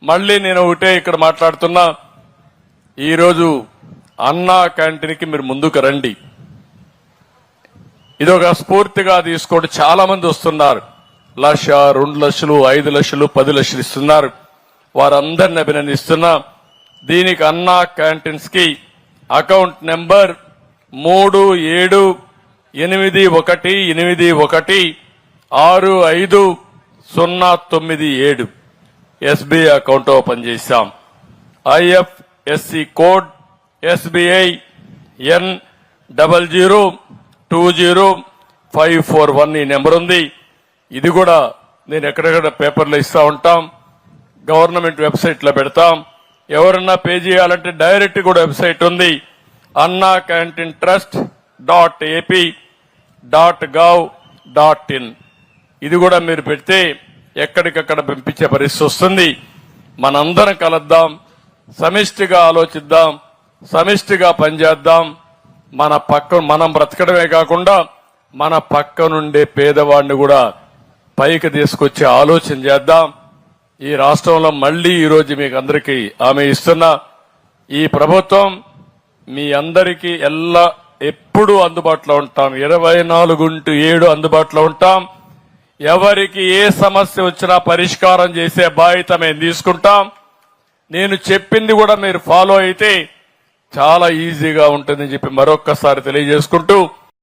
మళ్ళీ నేను ఒకటే ఇక్కడ మాట్లాడుతున్నా, ఈరోజు అన్నా క్యాంటీన్కి మీరు ముందుకు రండి. ఇదొక స్ఫూర్తిగా తీసుకోండి. చాలా మంది వస్తున్నారు, 1,00,000, 2 లక్షలు, 5 లక్షలు, 10 లక్షలు ఇస్తున్నారు. వారందరిని అభినందిస్తున్నా. దీనికి అన్నా క్యాంటీన్స్ కి account number 378181650997 SBI account open చేశాం. IFSC కోడ్ SBI N0020541 ఈ నెంబర్ ఉంది. ఇది కూడా నేను ఎక్కడెక్కడ పేపర్లో ఇస్తా ఉంటాం, గవర్నమెంట్ వెబ్సైట్ లో పెడతాం. ఎవరన్నా పే చేయాలంటే డైరెక్ట్ కూడా వెబ్సైట్ ఉంది, annacantintrust.ap.gov.in. ఇది కూడా మీరు పెడితే ఎక్కడికక్కడ పంపించే పరిస్థితి వస్తుంది. మనందరం కలుద్దాం, సమిష్టిగా ఆలోచిద్దాం, సమిష్టిగా పనిచేద్దాం. మనం బ్రతకడమే కాకుండా మన పక్క నుండే పేదవాడిని కూడా పైకి తీసుకొచ్చే ఆలోచన చేద్దాం. ఈ రాష్ట్రంలో మళ్లీ ఈ రోజు మీకు అందరికీ హామీ ఇస్తున్నా, ఈ ప్రభుత్వం మీ అందరికీ ఎప్పుడూ అందుబాటులో ఉంటాం. 24/7 అందుబాటులో ఉంటాం. ఎవరికి ఏ సమస్య వచ్చినా పరిష్కారం చేసే బాధ్యత మేము తీసుకుంటాం. నేను చెప్పింది కూడా మీరు ఫాలో అయితే చాలా ఈజీగా ఉంటుందని చెప్పి మరొక్కసారి తెలియజేసుకుంటూ